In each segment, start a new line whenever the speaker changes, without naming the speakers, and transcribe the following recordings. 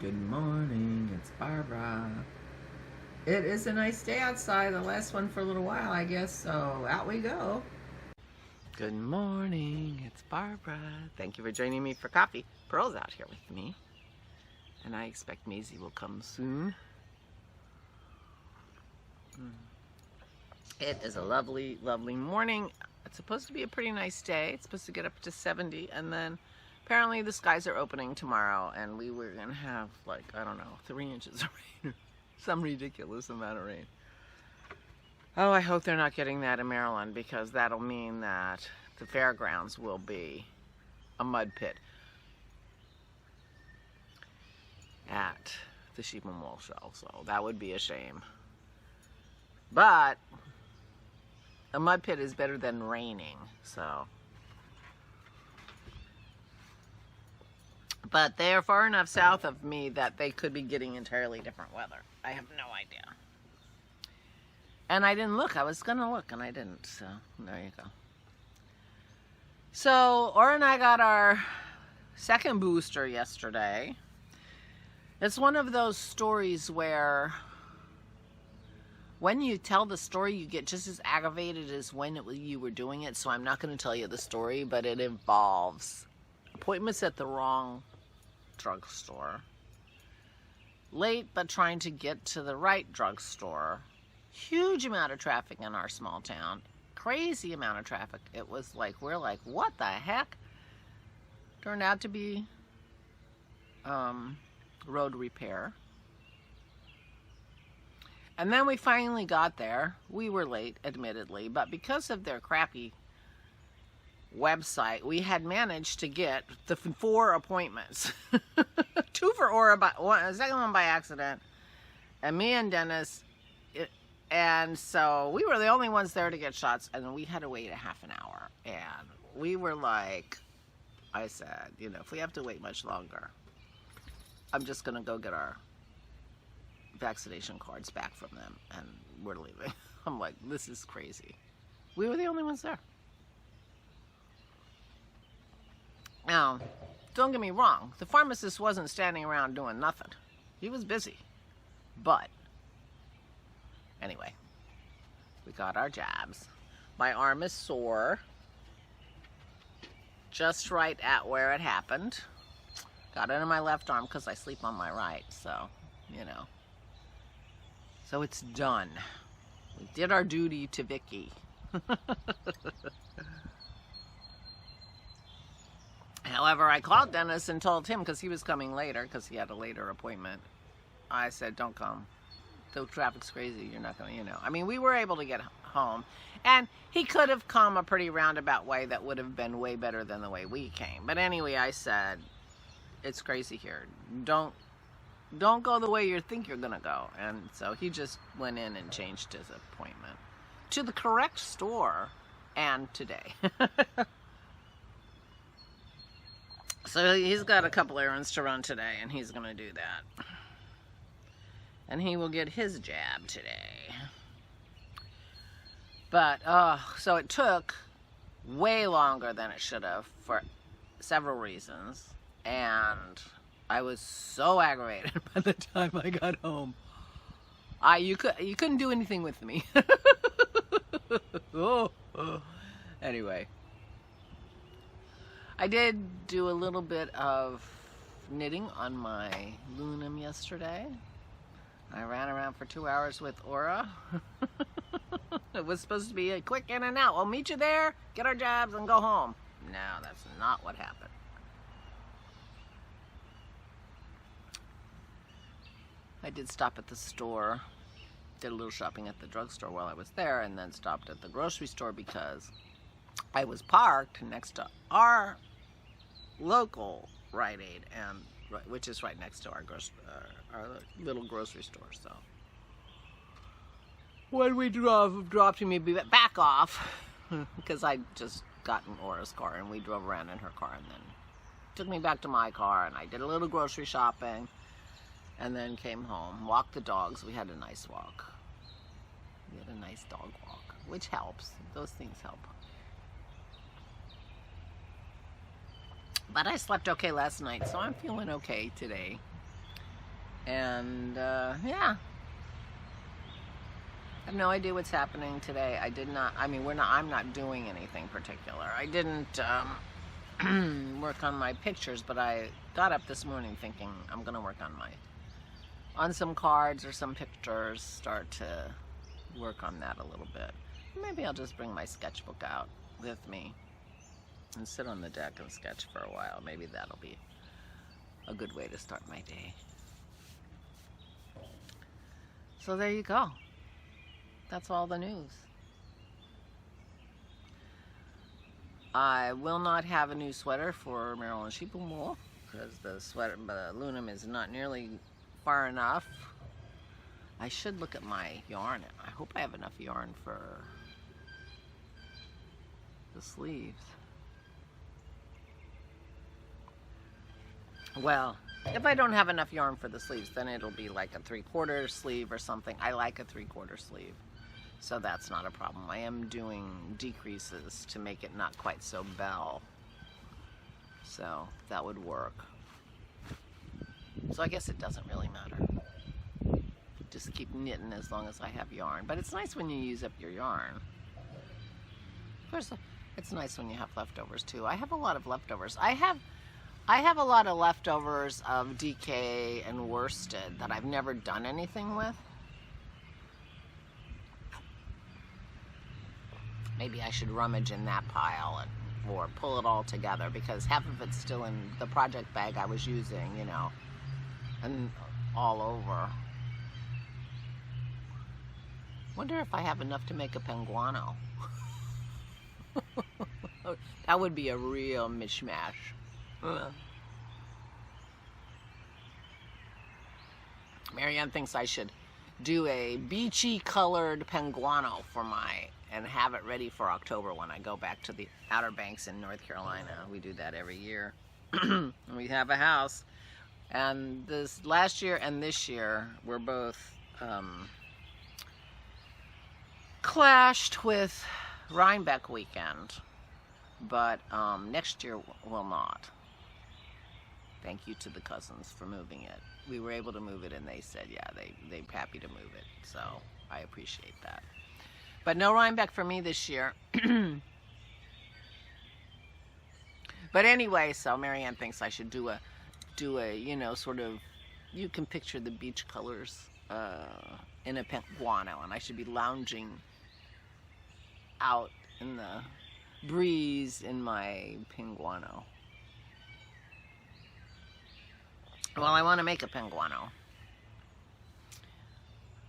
Good morning, it's Barbara. It is a nice day outside, the last one for a little while, I guess, so out we go. Good morning, it's Barbara. Thank you for joining me for coffee. Pearl's out here with me, and I expect Maisie will come soon. It is a lovely, lovely morning. It's supposed to be a pretty nice day. It's supposed to get up to 70, and then apparently the skies are opening tomorrow, and we were gonna have, like, I don't know, 3 inches of rain, some ridiculous amount of rain. Oh, I hope they're not getting that in Maryland, because that'll mean that the fairgrounds will be a mud pit at the Sheep and Wool Show, so that would be a shame. But a mud pit is better than raining, so. But they're far enough south of me that they could be getting entirely different weather. I have no idea. And I didn't look. I was going to look, and I didn't. So, there you go. So, Aura and I got our second booster yesterday. It's one of those stories where when you tell the story, you get just as aggravated as when you were doing it. So, I'm not going to tell you the story, but it involves appointments at the wrong drugstore, late but trying to get to the right drugstore, huge amount of traffic in our small town, crazy amount of traffic. It was like, we're like, what the heck? Turned out to be road repair. And then we finally got there. We were late, admittedly, but because of their crappy website, we had managed to get the 4 appointments. 2 for Aura, the second one by accident, and me and Dennis. And so we were the only ones there to get shots, and we had to wait a half an hour. And we were like, I said, you know, if we have to wait much longer, I'm just going to go get our vaccination cards back from them, and we're leaving. I'm like, this is crazy. We were the only ones there. Now, don't get me wrong, the pharmacist wasn't standing around doing nothing. He was busy. But, anyway, we got our jabs. My arm is sore, just right at where it happened. Got it in my left arm because I sleep on my right, so, you know. So it's done. We did our duty to Vicky. However, I called Dennis and told him, because he was coming later, because he had a later appointment. I said, don't come. The traffic's crazy. You're not going to, you know. I mean, we were able to get home. And he could have come a pretty roundabout way that would have been way better than the way we came. But anyway, I said, it's crazy here. Don't go the way you think you're going to go. And so he just went in and changed his appointment to the correct store and today. So he's got a couple errands to run today, and he's going to do that. And he will get his jab today. But, so it took way longer than it should have for several reasons. And I was so aggravated by the time I got home. You couldn't do anything with me. Anyway. I did do a little bit of knitting on my Lunam yesterday. I ran around for 2 hours with Aura. It was supposed to be a quick in and out. We'll meet you there, get our jabs, and go home. No, that's not what happened. I did stop at the store, did a little shopping at the drugstore while I was there, and then stopped at the grocery store because I was parked next to our local Rite Aid, and which is right next to our little grocery store. So when we dropped me back off, because I just got in Aura's car, and we drove around in her car, and then took me back to my car, and I did a little grocery shopping, and then came home, walked the dogs. We had a nice walk. We had a nice dog walk, which helps. Those things help. But I slept okay last night, so I'm feeling okay today. And yeah, I have no idea what's happening today. I'm not doing anything particular. I didn't work on my pictures, but I got up this morning thinking I'm gonna work on some cards or some pictures, start to work on that a little bit. Maybe I'll just bring my sketchbook out with me and sit on the deck and sketch for a while. Maybe that'll be a good way to start my day. So there you go. That's all the news. I will not have a new sweater for Maryland Sheep and Wool because the aluminum is not nearly far enough. I should look at my yarn. I hope I have enough yarn for the sleeves. Well, if I don't have enough yarn for the sleeves, then it'll be like a 3/4 sleeve or something. I like a 3/4 sleeve, so that's not a problem. I am doing decreases to make it not quite so bell, so that would work. So I guess it doesn't really matter. Just keep knitting as long as I have yarn. But it's nice when you use up your yarn. Of course, it's nice when you have leftovers too. I have a lot of leftovers. I have a lot of leftovers of DK and worsted that I've never done anything with. Maybe I should rummage in that pile or pull it all together, because half of it's still in the project bag I was using, you know, and all over. Wonder if I have enough to make a penguano. That would be a real mishmash. Marianne thinks I should do a beachy colored penguano and have it ready for October when I go back to the Outer Banks in North Carolina. We do that every year. We have a house, and this last year and this year were both clashed with Rhinebeck weekend, but next year will not. Thank you to the cousins for moving it. We were able to move it, and they said, yeah, they're happy to move it. So I appreciate that. But no Rhinebeck for me this year. But anyway, so Marianne thinks I should do a, you know, sort of, you can picture the beach colors in a penguano, and I should be lounging out in the breeze in my penguano. Well, I want to make a penguano.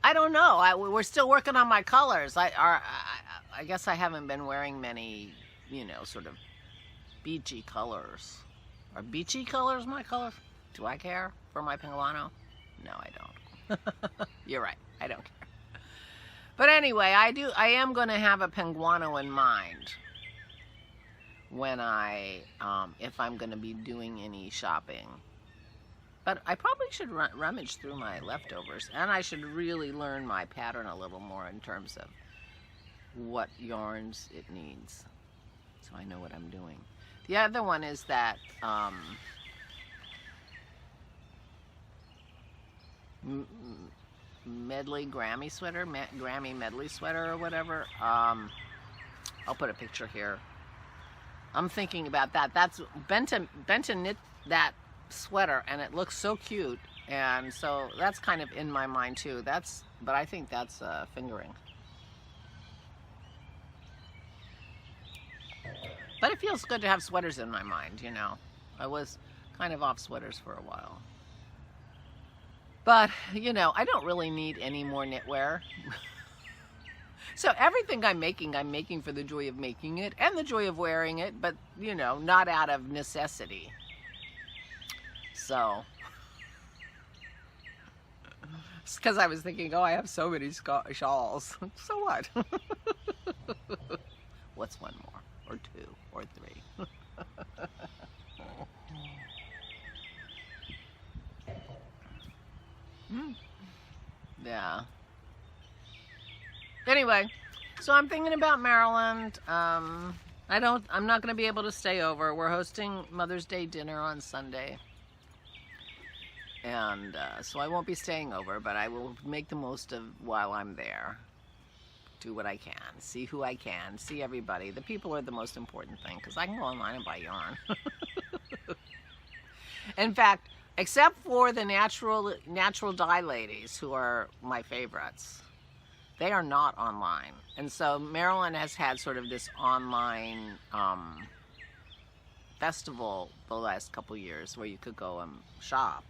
I don't know. We're still working on my colors. I guess I haven't been wearing many, you know, sort of beachy colors. Are beachy colors my colors? Do I care for my penguano? No, I don't. You're right. I don't care. But anyway, I am going to have a penguano in mind when if I'm going to be doing any shopping. But I probably should rummage through my leftovers, and I should really learn my pattern a little more in terms of what yarns it needs, so I know what I'm doing. The other one is that medley Grammy sweater, Grammy medley sweater or whatever. I'll put a picture here. I'm thinking about that. That's Benton knit that sweater, and it looks so cute, and so that's kind of in my mind too. But I think that's fingering. But it feels good to have sweaters in my mind, you know. I was kind of off sweaters for a while. But, you know, I don't really need any more knitwear. So everything I'm making for the joy of making it and the joy of wearing it, but, you know, not out of necessity. So, it's because I was thinking, oh, I have so many shawls. So what? What's one more, or two, or three? Yeah. Anyway, so I'm thinking about Maryland. I'm not going to be able to stay over. We're hosting Mother's Day dinner on Sunday. And so I won't be staying over, but I will make the most of while I'm there. Do what I can, see who I can, see everybody. The people are the most important thing, because I can go online and buy yarn. In fact, except for the natural dye ladies, who are my favorites, they are not online. And so Maryland has had sort of this online festival the last couple years where you could go and shop.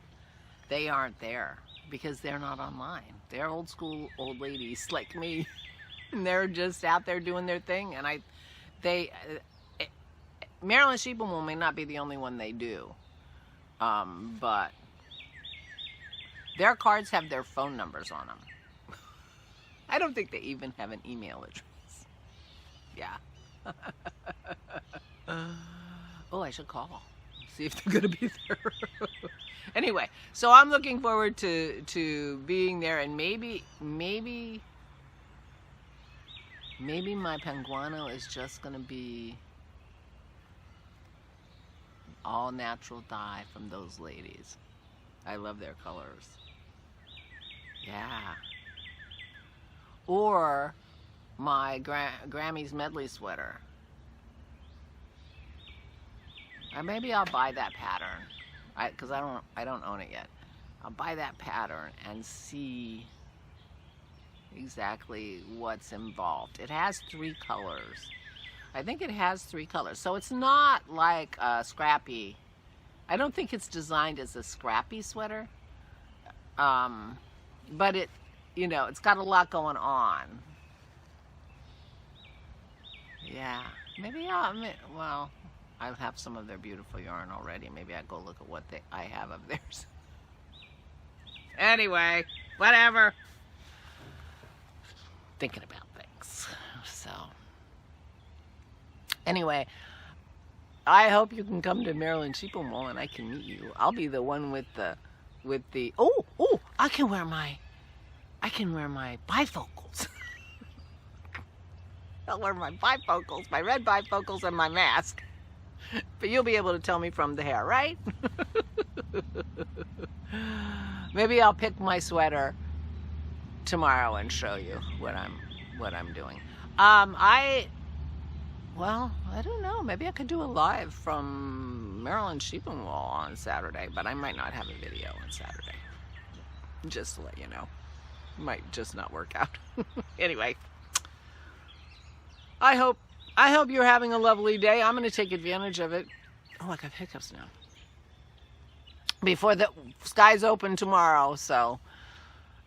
They aren't there because they're not online. They're old school old ladies like me. And they're just out there doing their thing. And Maryland Sheep and Wool may not be the only one they do. But their cards have their phone numbers on them. I don't think they even have an email address. Yeah. Oh, I should call. See if they're going to be there. Anyway, so I'm looking forward to being there, and maybe my penguano is just going to be all natural dye from those ladies. I love their colors. Yeah. Or my Grammy's medley sweater. Or maybe I'll buy that pattern, because I don't own it yet. I'll buy that pattern and see exactly what's involved. It has 3 colors. I think it has 3 colors. So it's not like a scrappy. I don't think it's designed as a scrappy sweater. But it, you know, it's got a lot going on. Yeah. Maybe well, I have some of their beautiful yarn already. Maybe I'll go look at what I have of theirs. Anyway, whatever. Thinking about things. So, anyway, I hope you can come to Maryland Sheep and Wool and I can meet you. I'll be the one with the oh, I can wear my bifocals. I'll wear my bifocals, my red bifocals and my mask. But you'll be able to tell me from the hair, right? Maybe I'll pick my sweater tomorrow and show you what I'm doing. Well, I don't know. Maybe I could do a live from Maryland Sheep and Wool on Saturday, but I might not have a video on Saturday. Just to let you know. Might just not work out. Anyway, I hope you're having a lovely day. I'm going to take advantage of it. Oh, I got hiccups now. Before the skies open tomorrow, so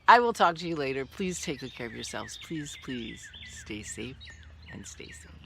I will talk to you later. Please take good care of yourselves. Please, please stay safe and stay sane.